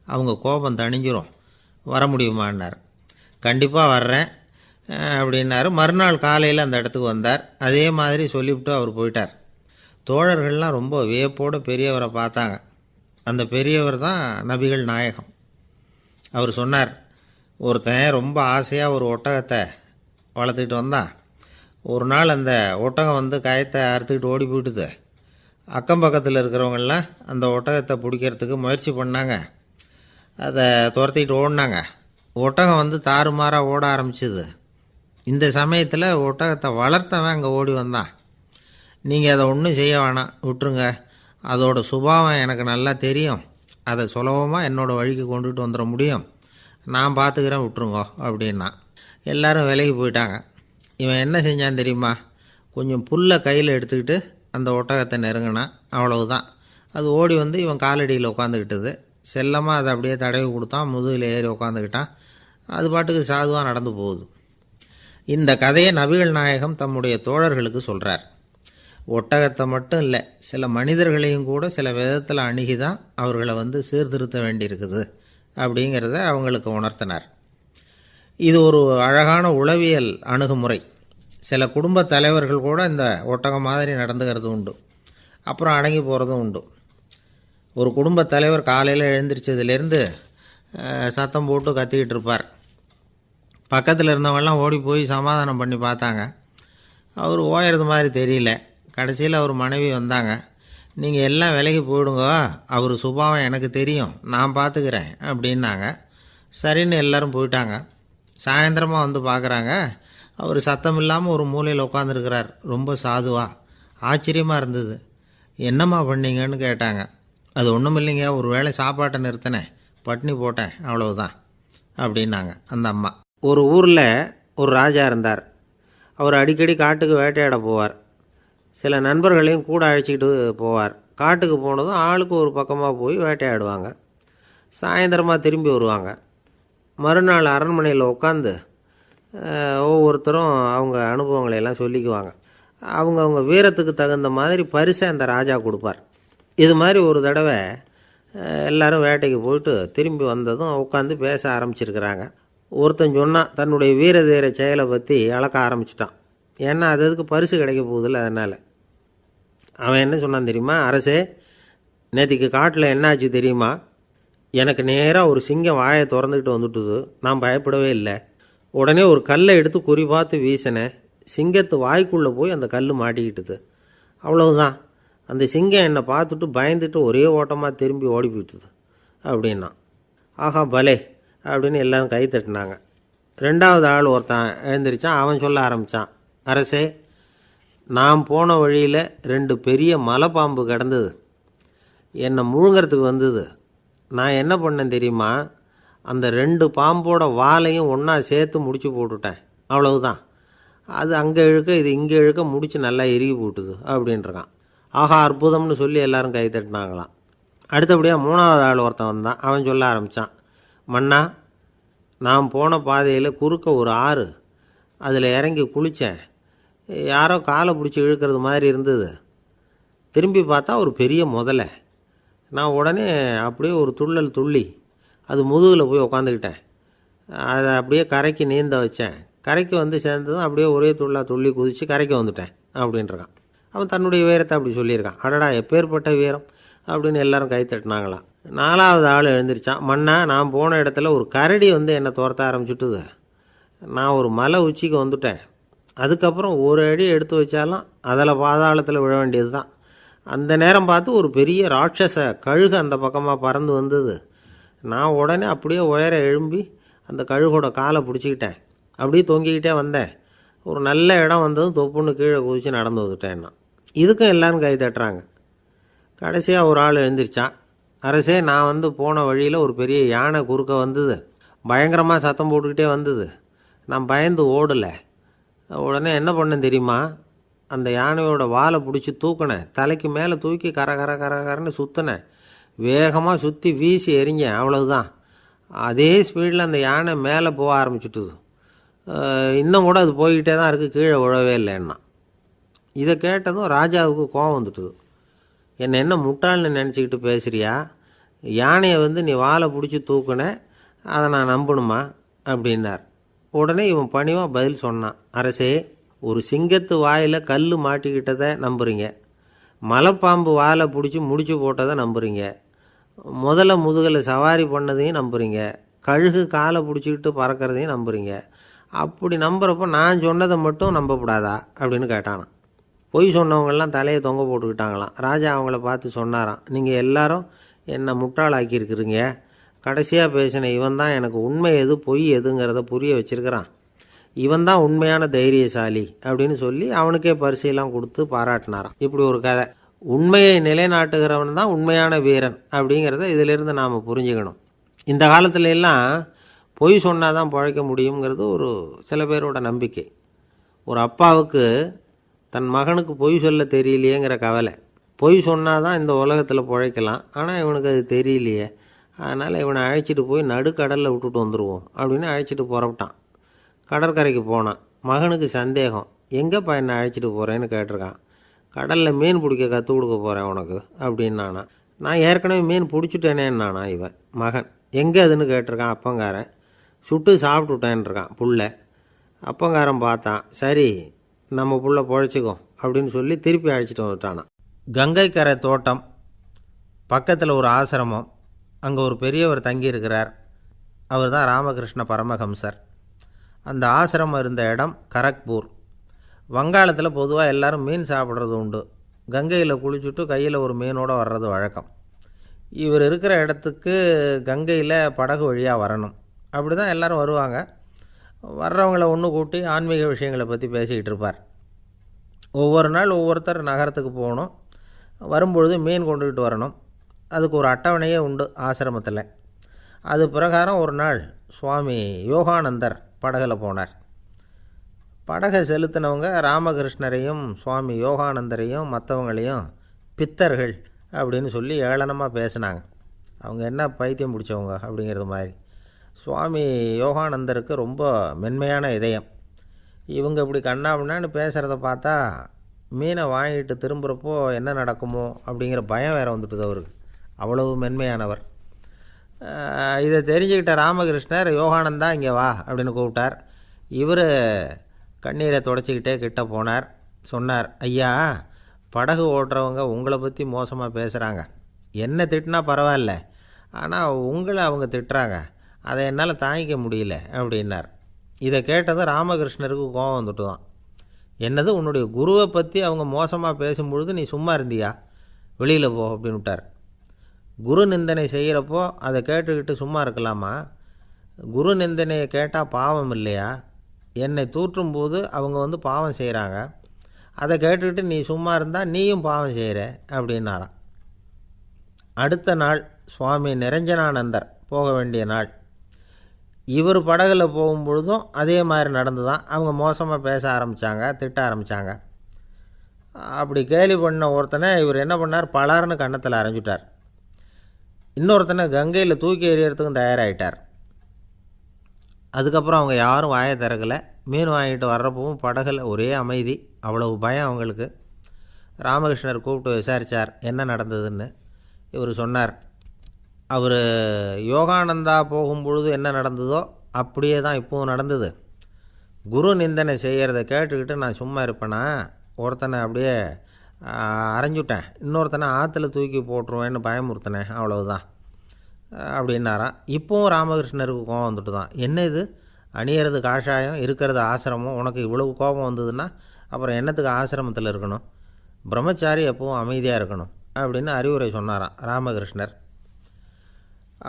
அவங்க கோபம் தணிஞ்சிரும், வர முடியுமான்னார். கண்டிப்பாக வர்றேன் அப்படின்னாரு. மறுநாள் காலையில் அந்த இடத்துக்கு வந்தார். அதே மாதிரி சொல்லிவிட்டு அவர் போயிட்டார். தோழர்கள்லாம் ரொம்ப வியப்போடு பெரியவரை பார்த்தாங்க. அந்த பெரியவர் தான் நபிகள் நாயகம். அவர் சொன்னார், ஒருத்தன் ரொம்ப ஆசையாக ஒரு ஒட்டகத்தை வளர்த்துக்கிட்டு வந்தான். ஒரு நாள் அந்த ஒட்டகம் கயத்தை அறுத்துக்கிட்டு ஓடி போயிட்டுது. அக்கம் பக்கத்தில் இருக்கிறவங்கெல்லாம் அந்த ஒட்டகத்தை பிடிக்கிறதுக்கு முயற்சி பண்ணாங்க. அதை துரத்திக்கிட்டு ஓடினாங்க. ஒட்டகம் தாறுமாறாக ஓட ஆரம்பிச்சிது. இந்த சமயத்தில் ஒட்டகத்தை வளர்த்தவன் அங்கே ஓடி வந்தான். நீங்கள் அதை ஒன்றும் செய்ய வேணாம், விட்டுருங்க. அதோட சுபாவம் எனக்கு நல்லா தெரியும். அதை சுலபமாக என்னோடய வழிக்கு கொண்டுகிட்டு வந்துட முடியும். நான் பார்த்துக்கிறேன், விட்டுருங்கோ அப்படின்னா. எல்லோரும் விலைக்கு போயிட்டாங்க. இவன் என்ன செஞ்சான் தெரியுமா? கொஞ்சம் புல்லை கையில் எடுத்துக்கிட்டு அந்த ஒட்டகத்தை நெருங்கினான். அவ்வளவுதான். அது ஓடி இவன் காலடியில் உட்காந்துக்கிட்டது. செல்லமாக அதை அப்படியே தடவி கொடுத்தான். முதுகில் ஏறி உட்காந்துக்கிட்டான். அது பாட்டுக்கு சாதுவாக நடந்து போகுது. இந்த கதையை நபிகள் நாயகம் தம்முடைய தோழர்களுக்கு சொல்கிறார். ஒட்டகத்தை மட்டும் இல்லை, சில மனிதர்களையும் கூட சில விதத்தில் அணுகி தான் அவர்களை சீர்திருத்த வேண்டியிருக்குது அப்படிங்கிறத அவங்களுக்கு உணர்த்தினார். இது ஒரு அழகான உளவியல் அணுகுமுறை. சில குடும்ப தலைவர்கள் கூட இந்த ஒட்டகம் மாதிரி நடந்துக்கிறது உண்டு, அப்புறம் அடங்கி போகிறதும் உண்டு. ஒரு குடும்ப தலைவர் காலையில் எழுந்திரிச்சதுலேருந்து சத்தம் போட்டு கத்திக்கிட்டு இருப்பார். பக்கத்தில் இருந்தவங்கெல்லாம் ஓடி போய் சமாதானம் பண்ணி பார்த்தாங்க. அவர் ஓயறது மாதிரி தெரியல. கடைசியில் அவர் மனைவி வந்தாங்க. நீங்கள் எல்லாம் விலைக்கு போயிடுங்க, அவர் சுபாவம் எனக்கு தெரியும், நான் பார்த்துக்கிறேன் அப்படின்னாங்க. சரின்னு எல்லோரும் போயிட்டாங்க. சாயந்தரமாக பார்க்குறாங்க, அவர் சத்தம் இல்லாமல் ஒரு மூலையில் உட்காந்துருக்கிறார். ரொம்ப சாதுவா. ஆச்சரியமாக இருந்தது. என்னம்மா பண்ணீங்கன்னு கேட்டாங்க. அது ஒன்றும் இல்லைங்க, ஒரு வேளை சாப்பாட்டை நிறுத்தினேன், பட்னி போட்டேன், அவ்வளவுதான் அப்படின்னாங்க அந்த அம்மா. ஒரு ஊரில் ஒரு ராஜா இருந்தார். அவர் அடிக்கடி காட்டுக்கு வேட்டையாட போவார். சில நண்பர்களையும் கூட அழைச்சிக்கிட்டு போவார். காட்டுக்கு போனதும் ஆளுக்கு ஒரு பக்கமாக போய் வேட்டையாடுவாங்க. சாயந்தரமாக திரும்பி வருவாங்க. மறுநாள் அரண்மனையில் உட்காந்து ஒவ்வொருத்தரும் அவங்க அனுபவங்களையெல்லாம் சொல்லிக்குவாங்க. அவங்க வீரத்துக்கு தகுந்த மாதிரி பரிசை அந்த ராஜா கொடுப்பார். இது மாதிரி ஒரு தடவை எல்லோரும் வேட்டைக்கு போயிட்டு திரும்பி வந்ததும் உட்காந்து பேச ஆரம்பிச்சிருக்கிறாங்க. ஒருத்தன் சொன்னான், தன்னுடைய வீர தீர செயலை பற்றி அளக்க ஆரம்பிச்சிட்டான். ஏன்னா அதுக்கு பரிசு கிடைக்க போகுதில்ல, அதனால். அவன் என்ன சொன்னான் தெரியுமா? அரசே, நேற்றுக்கு காட்டில் என்னாச்சு தெரியுமா? எனக்கு நேராக ஒரு சிங்கம் வாயை திறந்துக்கிட்டு வந்துட்டுது. நான் பயப்படவே இல்லை. உடனே ஒரு கல்லை எடுத்து குறி பார்த்து வீசினேன். சிங்கத்து வாய்க்குள்ளே போய் அந்த கல் மாட்டிக்கிட்டுது. அவ்வளவுதான். அந்த சிங்கம் என்னை பார்த்துட்டு பயந்துட்டு ஒரே ஓட்டமாக திரும்பி ஓடி போயிட்டுது அப்படின்னா. ஆஹா பலே அப்படின்னு எல்லோரும் கை தட்டினாங்க. ரெண்டாவது ஆள் ஒருத்தன் எழுந்திரிச்சான். அவன் சொல்ல ஆரம்பித்தான், அரசே, நான் போன வழியில் 2 பெரிய மலைப்பாம்பு கிடந்தது. என்னை முழுங்கிறதுக்கு வந்தது. நான் என்ன பண்ணேன் தெரியுமா? அந்த 2 பாம்போட வாலையும் ஒன்றா சேர்த்து முடிச்சு போட்டுட்டேன். அவ்வளவுதான். அது அங்கே இழுக்க இது இங்கே இழுக்க முடிச்சு நல்லா இறுகி போட்டுது அப்படின்றான். ஆஹா அற்புதம்னு சொல்லி எல்லாரும் கை தட்டினாங்களாம். அடுத்தபடியாக 3வது ஆள் ஒருத்தன் வந்தான். அவன் சொல்ல ஆரம்பித்தான், மன்னா, நான் போன பாதையில் குறுக்க ஒரு ஆறு, அதில் இறங்கி குளித்தேன். யாரோ காலை பிடிச்சி இழுக்கிறது மாதிரி இருந்தது. திரும்பி பார்த்தா ஒரு பெரிய முதலை. நான் உடனே அப்படியே ஒரு துள்ளல் துள்ளி அது முதுகில் போய் உக்காந்துக்கிட்டேன். அதை அப்படியே கரைக்கு நீந்த வச்சேன். கரைக்கு வந்து சேர்ந்ததும் அப்படியே ஒரே துள்ளி குதித்து கரைக்கு வந்துட்டேன் அப்படின்றான். அவன் தன்னுடைய வீரத்தை அப்படி சொல்லியிருக்கான். அடடா எப்பேற்பட்ட வீரம் அப்படின்னு எல்லாரும் கை தட்டினாங்களாம். 4வது ஆள் எழுந்திரிச்சான். மண்ணா, நான் போன இடத்துல ஒரு கரடி வந்து என்னை துரத்த ஆரம்பிச்சுட்டுது. நான் ஒரு மலை உச்சிக்கு வந்துட்டேன். அதுக்கப்புறம் ஒரு அடி எடுத்து வச்சாலும் அதில் பாதாளத்தில் விழ வேண்டியது தான். அந்த நேரம் பார்த்து ஒரு பெரிய ராட்சச கழுகு அந்த பக்கமாக பறந்து வந்தது. நான் உடனே அப்படியே உயர எழும்பி அந்த கழுகோட காலை பிடிச்சிக்கிட்டேன். அப்படியே தொங்கிக்கிட்டே வந்தேன். ஒரு நல்ல இடம் வந்ததும் தொப்புன்னு கீழே குதித்து நடந்து வந்துட்டேன்னா. இதுக்கும் எல்லோரும் கை தட்டுறாங்க. கடைசியாக ஒரு ஆள் எழுந்திரிச்சான். அரசே, நான் வந்து போன வழியில் ஒரு பெரிய யானை குறுக்க வந்தது. பயங்கரமாக சத்தம் போட்டுக்கிட்டே வந்தது. நான் பயந்து ஓடலை. உடனே என்ன பண்ணேன் தெரியுமா? அந்த யானையோட வாலை பிடிச்சி தூக்கினேன். தலைக்கு மேலே தூக்கி கரன்னு சுற்றினேன். வேகமாக சுற்றி வீசி எறிஞ்சேன். அவ்வளவுதான். அதே ஸ்பீடில் அந்த யானை மேலே போக ஆரம்பிச்சுட்டுது. இன்னும் கூட அது போய்கிட்டே தான் இருக்குது, கீழே விழவே இல்லைன்னா. இதை கேட்டதும் ராஜாவுக்கு கோபம் வந்துட்டுது. என்ன முட்டாள்னு நினச்சிக்கிட்டு பேசுகிறியா? யானையை வந்து நீ வாலை பிடிச்சி தூக்குன, அதை நான் நம்பணுமா அப்படின்னார். உடனே இவன் பணிவாக பதில் சொன்னான். அரசே, ஒரு சிங்கத்து வாயில் கல் மாட்டிக்கிட்டதை நம்புறீங்க, மலைப்பாம்பு வாலை பிடிச்சி முடிச்சு போட்டதை நம்புறீங்க, முதல்ல முதுகில் சவாரி பண்ணதையும் நம்புறீங்க, கழுகு காலை பிடிச்சிக்கிட்டு பறக்கிறதையும் நம்புறீங்க. அப்படி நம்புறப்போ நான் சொன்னதை மட்டும் நம்பக்கூடாதா அப்படின்னு கேட்டானான். பொய் சொன்னவங்கெல்லாம் தலையை தொங்க போட்டுக்கிட்டாங்களாம். ராஜா அவங்கள பார்த்து சொன்னாராம், நீங்கள் எல்லாரும் என்னை முட்டாளாக்கியிருக்கிறீங்க. கடைசியாக பேசின இவன் தான் எனக்கு உண்மை எது பொய் எதுங்கிறத புரிய வச்சிருக்கிறான். இவன் தான் உண்மையான தைரியசாலி அப்படின்னு சொல்லி அவனுக்கே பரிசையெல்லாம் கொடுத்து பாராட்டினாராம். இப்படி ஒரு கதை. உண்மையை நிலைநாட்டுகிறவன் தான் உண்மையான வீரன் அப்படிங்கிறத இதிலிருந்து நாம் புரிஞ்சுக்கணும். இந்த காலத்துல எல்லாம் பொய் சொன்னால் தான் பழைக்க முடியுங்கிறது ஒரு சில பேரோட நம்பிக்கை. ஒரு அப்பாவுக்கு தன் மகனுக்கு பொய் சொல்ல தெரியலையேங்கிற கவலை. பொய் சொன்னால் தான் இந்த உலகத்தில் பிழைக்கலாம், ஆனால் இவனுக்கு அது தெரியலையே, அதனால் இவனை அழைச்சிட்டு போய் நடுக்கடலில் விட்டுட்டு வந்துடுவோம் அப்படின்னு அழைச்சிட்டு புறப்பட்டான். கடற்கரைக்கு போனான். மகனுக்கு சந்தேகம். எங்கேப்பா என்னை அழைச்சிட்டு போகிறேன்னு கேட்டிருக்கான். கடலில் மீன் பிடிக்க கற்றுக் கொடுக்க போகிறேன் உனக்கு அப்படின்னானா. நான் ஏற்கனவே மீன் பிடிச்சிட்டேனேன்னானா இவன் மகன். எங்கே அதுன்னு கேட்டிருக்கான் அப்பங்காரன். சுட்டு சாப்பிட்டுட்டேன்ருக்கான் புள்ள. அப்பங்காரன் பார்த்தான். சரி, நம்ம புள்ள பொழைச்சிக்கோ அப்படின்னு சொல்லி திருப்பி அழைச்சிட்டு வந்துட்டானான். கங்கை கரை தோட்டம் பக்கத்தில் ஒரு ஆசிரமம். அங்கே ஒரு பெரியவர் தங்கியிருக்கிறார். அவர் தான் ராமகிருஷ்ண பரமஹம்சர். அந்த ஆசிரமம் இருந்த இடம் கரக்பூர். வங்காளத்தில் பொதுவாக எல்லோரும் மீன் சாப்பிட்றது உண்டு. கங்கையில் குளிச்சுட்டு கையில் ஒரு மீனோடு வர்றது வழக்கம். இவர் இருக்கிற இடத்துக்கு கங்கையில் படகு வழியாக வரணும். அப்படி தான் எல்லோரும் வருவாங்க. வர்றவங்கள ஒன்று கூட்டி ஆன்மீக விஷயங்களை பற்றி பேசிக்கிட்டு இருப்பார். ஒவ்வொரு நாள் ஒவ்வொருத்தர் நகரத்துக்கு போகணும். வரும்பொழுது மீன் கொண்டுக்கிட்டு வரணும். அதுக்கு ஒரு அட்டவணையே உண்டு ஆசிரமத்தில். அது பிரகாரம் ஒரு நாள் சுவாமி யோகானந்தர் படகில் போனார். படகை செலுத்தினவங்க ராமகிருஷ்ணரையும் சுவாமி யோகானந்தரையும் மற்றவங்களையும் பித்தர்கள் அப்படின்னு சொல்லி ஏளனமாக பேசினாங்க. அவங்க என்ன பைத்தியம் பிடிச்சவங்க அப்படிங்கிறது மாதிரி. சுவாமி யோகானந்தருக்கு ரொம்ப மென்மையான இதயம். இவங்க இப்படி கண்ணாபின்னான்னு பேசுகிறத பார்த்தா மீனை வாங்கிட்டு திரும்புகிறப்போ என்ன நடக்குமோ அப்படிங்கிற பயம் வேறு வந்துட்டுது அவருக்கு. அவ்வளவு மென்மையானவர். இதை தெரிஞ்சுக்கிட்ட ராமகிருஷ்ணர், யோகானந்தா இங்கே வா அப்படின்னு கூப்பிட்டார். இவர் கண்ணீரை தொடச்சிக்கிட்டே கிட்ட போனார். சொன்னார், ஐயா, படகு ஓட்டுறவங்க உங்களை பற்றி மோசமாக பேசுகிறாங்க. என்ன திட்டினா பரவாயில்ல, ஆனால் உங்களை அவங்க திட்டுறாங்க, அதை என்னால் தாங்கிக்க முடியல அப்படின்னார். இதை கேட்டதும் ராமகிருஷ்ணருக்கு கோபம் வந்துட்டு தான். என்னது, உன்னுடைய குருவை பற்றி அவங்க மோசமாக பேசும்பொழுது நீ சும்மா இருந்தியா? வெளியில் போ அப்படின்னு விட்டார். குரு நிந்தனை செய்கிறப்போ அதை கேட்டுக்கிட்டு சும்மா இருக்கலாமா? குரு நிந்தனையை கேட்டால் பாவம் இல்லையா? என்னை தூற்றும் போது அவங்க வந்து பாவம் செய்கிறாங்க, அதை கேட்டுக்கிட்டு நீ சும்மா இருந்தால் நீயும் பாவம் செய்கிற அப்படின்னாராம். அடுத்த நாள் சுவாமி நிரஞ்சனானந்தர் போக வேண்டிய நாள். இவர் படகுல போகும்பொழுதும் அதே மாதிரி நடந்து தான். அவங்க மோசமாக பேச ஆரம்பித்தாங்க, திட்ட ஆரம்பித்தாங்க. அப்படி கேலி பண்ண ஒருத்தனை இவர் என்ன பண்ணார், பலார்னு கன்னத்தில் அரைஞ்சிட்டார். இன்னொருத்தனை கங்கையில் தூக்கி எறியறதுக்கும் தயாராகிட்டார். அதுக்கப்புறம் அவங்க யாரும் வாயை திறக்கலை. மீன் வாங்கிட்டு வர்றப்பவும் படகுல ஒரே அமைதி. அவ்வளவு பயம் அவங்களுக்கு. ராமகிருஷ்ணர் கூப்பிட்டு விசாரித்தார் என்ன நடந்ததுன்னு. இவர் சொன்னார், அவர் யோகானந்தா போகும்பொழுது என்ன நடந்ததோ அப்படியே தான் இப்போவும் நடந்தது. குரு நிந்தனை செய்கிறத கேட்டுக்கிட்டு நான் சும்மா இருப்பேனா? ஒருத்தனை அப்படியே அரைஞ்சுட்டேன், இன்னொருத்தனை ஆற்றுல தூக்கி போட்டுருவேன்னு பயமுறுத்தினேன், அவ்வளவுதான் அப்படின்னாராம். இப்போவும் ராமகிருஷ்ணருக்கு கோபம் வந்துட்டு தான், என்ன இது அணியறது காஷாயம், இருக்கிறது ஆசிரமம், உனக்கு இவ்வளவு கோபம் வந்ததுன்னா அப்புறம் என்னத்துக்கு ஆசிரமத்தில் இருக்கணும், பிரம்மச்சாரி எப்பவும் அமைதியாக இருக்கணும் அப்படின்னு அறிவுரை சொன்னாராம் ராமகிருஷ்ணர்.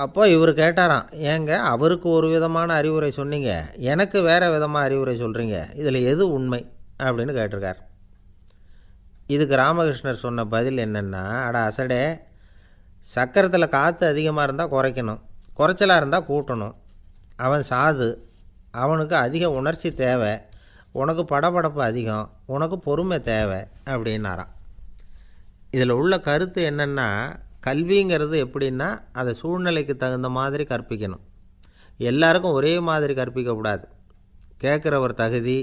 அப்போ இவர் கேட்டாராம், ஏங்க அவருக்கு ஒரு விதமான அறிவுரை சொன்னீங்க, எனக்கு வேறு விதமாக அறிவுரை சொல்கிறீங்க, இதில் எது உண்மை அப்படின்னு கேட்டிருக்கார். இதுக்கு ராமகிருஷ்ணர் சொன்ன பதில் என்னென்னா, அட அசடே, சக்கரத்தில் காற்று அதிகமாக இருந்தால் குறைக்கணும், குறைச்சலாக இருந்தால் கூட்டணும். அவன் சாது, அவனுக்கு அதிக உணர்ச்சி தேவை, உனக்கு படபடப்பு அதிகம், உனக்கு பொறுமை தேவை அப்படின்னாராம். இதில் உள்ள கருத்து என்னென்னா, கல்விங்கிறது எப்படின்னா அதை சூழ்நிலைக்கு தகுந்த மாதிரி கற்பிக்கணும். எல்லாருக்கும் ஒரே மாதிரி கற்பிக்கக்கூடாது. கேட்குறவர் தகுதி,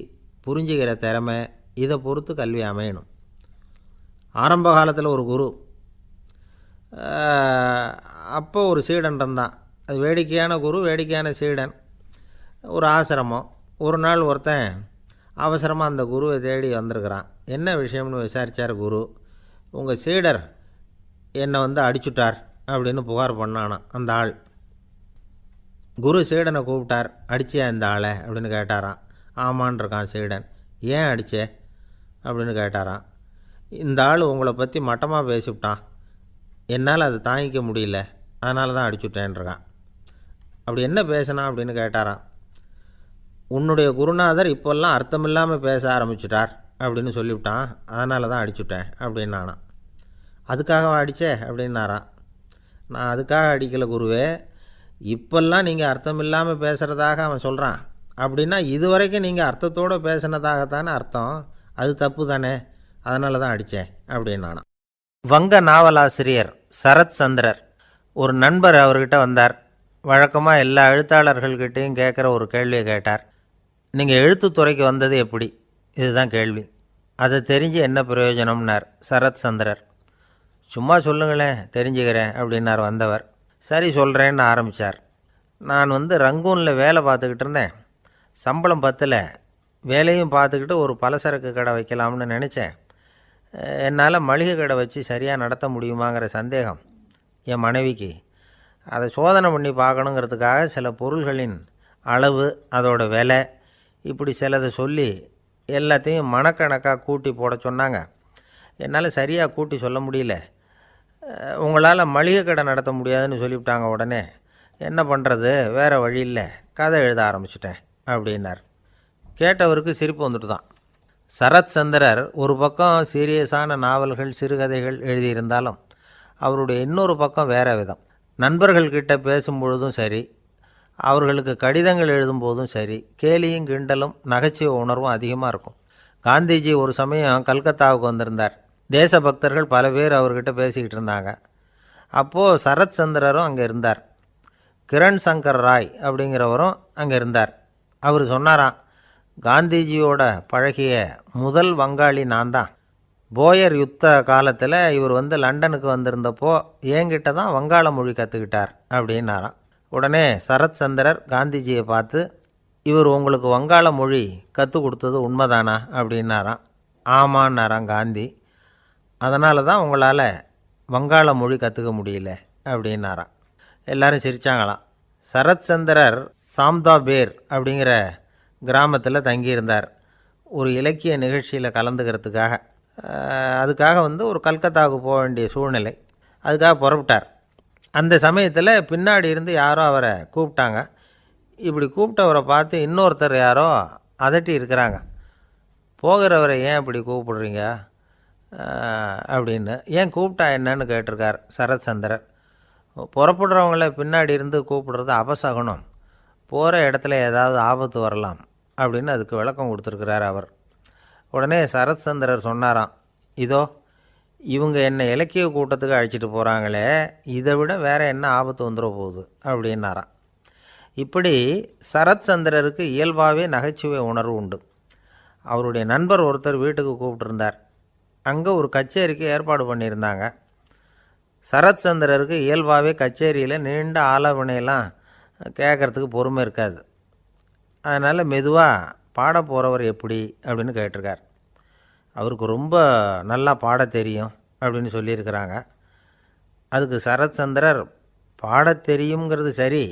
புரிஞ்சுக்கிற திறமை, இதை பொறுத்து கல்வி அமையணும். ஆரம்ப காலத்தில் ஒரு குரு, அப்போ ஒரு சீடன் இருந்தான். அது வேடிக்கையான குரு, வேடிக்கையான சீடன். ஒரு ஆசிரமம். ஒரு நாள் ஒருத்தன் அவசரமாக அந்த குருவை தேடி வந்திருக்கிறான். என்ன விஷயம்னு விசாரித்தார் குரு. உங்கள் சீடர் என்னை அடிச்சுட்டார் அப்படின்னு புகார் பண்ணானான் அந்த ஆள். குரு சீடனை கூப்பிட்டார். அடிச்சியா இந்த ஆளை அப்படின்னு கேட்டாரான். ஆமான் இருக்கான் சீடன். ஏன் அடித்தே அப்படின்னு கேட்டாரான். இந்த ஆள் உங்களை பற்றி மட்டமாக பேசிவிட்டான், என்னால் அதை தாங்கிக்க முடியல, அதனால தான் அடிச்சுட்டேன்ருக்கான். அப்படி என்ன பேசினான் அப்படின்னு கேட்டாரான். உன்னுடைய குருநாதர் இப்போல்லாம் அர்த்தமில்லாமல் பேச ஆரம்பிச்சுட்டார் அப்படின்னு சொல்லிவிட்டான், அதனால தான் அடிச்சுட்டேன் அப்படின்னானான். அதுக்காக அடித்தே அப்படின்னாரான். நான் அதுக்காக அடிக்கலை குருவே, இப்போல்லாம் நீங்கள் அர்த்தம் இல்லாமல் பேசுகிறதாக அவன் சொல்கிறான், அப்படின்னா இதுவரைக்கும் நீங்கள் அர்த்தத்தோடு பேசினதாகத்தானே அர்த்தம், அது தப்பு தானே, அதனால தான் அடித்தேன் அப்படின்னானான். வங்க நாவலாசிரியர் சரத் சந்திரர் ஒரு நண்பர் அவர்கிட்ட வந்தார். வழக்கமாக எல்லா எழுத்தாளர்கள்கிட்டையும் கேட்குற ஒரு கேள்வியை கேட்டார். நீங்கள் எழுத்துத்துறைக்கு வந்தது எப்படி, இதுதான் கேள்வி. அதை தெரிஞ்சு என்ன பிரயோஜனம்னார் சரத் சந்திரர். சும்மா சொல்லுங்களேன் தெரிஞ்சுக்கிறேன் அப்படின்னார் வந்தவர். சரி சொல்கிறேன்னு ஆரம்பித்தார். நான் ரங்கூனில் வேலை பார்த்துக்கிட்டு இருந்தேன். சம்பளம் பத்தில், வேலையும் பார்த்துக்கிட்டு ஒரு பலசரக்கு கடை வைக்கலாம்னு நினச்சேன். என்னால் மளிகை கடை வச்சு சரியாக நடத்த முடியுமாங்கிற சந்தேகம் என் மனைவிக்கு. அதை சோதனை பண்ணி பார்க்கணுங்கிறதுக்காக சில பொருள்களின் அளவு, அதோட விலை, இப்படி சிலதை சொல்லி எல்லாத்தையும் மனக்கணக்காக கூட்டி போட சொன்னாங்க. என்னால் சரியாக கூட்டி சொல்ல முடியல. உங்களால் மளிகை கடை நடத்த முடியாதுன்னு சொல்லிவிட்டாங்க. உடனே என்ன பண்ணுறது, வேறு வழி இல்லை, கதை எழுத ஆரம்பிச்சிட்டேன் அப்படின்னார். கேட்டவருக்கு சிரிப்பு வந்துட்டு தான். சரத் சந்திரர் ஒரு பக்கம் சீரியஸான நாவல்கள், சிறுகதைகள் எழுதியிருந்தாலும் அவருடைய இன்னொரு பக்கம் வேறு விதம். நண்பர்கள்கிட்ட பேசும்பொழுதும் சரி, அவர்களுக்கு கடிதங்கள் எழுதும்போதும் சரி, கேலியும் கிண்டலும் நகைச்சுவை உணர்வும் அதிகமாக இருக்கும். காந்திஜி ஒரு சமயம் கல்கத்தாவுக்கு வந்திருந்தார். தேசபக்தர்கள் பல பேர் அவர்கிட்ட பேசிக்கிட்டு இருந்தாங்க. அப்போது சரத் சந்திரரும் அங்கே இருந்தார். கிரண் சங்கர் ராய் அப்படிங்கிறவரும் அங்கே இருந்தார். அவர் சொன்னாராம், காந்திஜியோட பழகிய முதல் வங்காளி நான் தான். போயர் யுத்த காலத்தில் இவர் லண்டனுக்கு வந்திருந்தப்போ என்கிட்ட தான் வங்காள மொழி கற்றுக்கிட்டார் அப்படின்னாராம். உடனே சரத் சந்திரர் காந்திஜியை பார்த்து, இவர் உங்களுக்கு வங்காள மொழி கற்றுக் கொடுத்தது உண்மைதானா அப்படின்னாராம். ஆமான்னாராம் காந்தி. அதனால தான் உங்களால் வங்காள மொழி கற்றுக்க முடியல அப்படின்னாராம். எல்லாரும் சிரித்தாங்களாம். சரத் சந்திரர் சாம்தாபேர் அப்படிங்கிற கிராமத்தில் தங்கியிருந்தார் ஒரு இலக்கிய நிகழ்ச்சியில் கலந்துக்கிறதுக்காக. அதுக்காக ஒரு கல்கத்தாவுக்கு போக வேண்டிய சூழ்நிலை. அதுக்காக புறப்பட்டார். அந்த சமயத்தில் பின்னாடி இருந்து யாரோ அவரை கூப்பிட்டாங்க. இப்படி கூப்பிட்டவரை பார்த்து இன்னொருத்தர் யாரோ அதட்டி இருக்கிறாங்க. போகிறவரை ஏன் இப்படி கூப்பிடுறீங்க அப்படின்னு. ஏன் கூப்பிட்டா என்னன்னு கேட்டிருக்கார் சரத் சந்திரர். புறப்படுறவங்கள பின்னாடி இருந்து கூப்பிடுறது அபசகுனம், போகிற இடத்துல ஏதாவது ஆபத்து வரலாம் அப்படின்னு அதுக்கு விளக்கம் கொடுத்துருக்கிறார் அவர். உடனே சரத் சந்திரர் சொன்னாராம், இதோ இவங்க என்னை இலக்கிய கூட்டத்துக்கு அழைச்சிட்டு போகிறாங்களே, இதை விட வேறு என்ன ஆபத்து வந்துட போகுது அப்படின்னாராம். இப்படி சரத் சந்திரருக்கு இயல்பாகவே நகைச்சுவை உணர்வு உண்டு. அவருடைய நண்பர் ஒருத்தர் வீட்டுக்கு கூப்பிட்டுருந்தார். அங்கே ஒரு கச்சேரிக்கு ஏற்பாடு பண்ணியிருந்தாங்க. சரத்சந்திரருக்கு இயல்பாகவே கச்சேரியில் நீண்ட ஆலோசனையெல்லாம் கேட்குறதுக்கு பொறுமை இருக்காது. அதனால் மெதுவாக பாட போகிறவர் எப்படி அப்படின்னு கேட்டிருக்கார். அவருக்கு ரொம்ப நல்லா பாட தெரியும் அப்படின்னு சொல்லியிருக்கிறாங்க. அதுக்கு சரத்சந்திரர் பாட தெரியுங்கிறது சரி,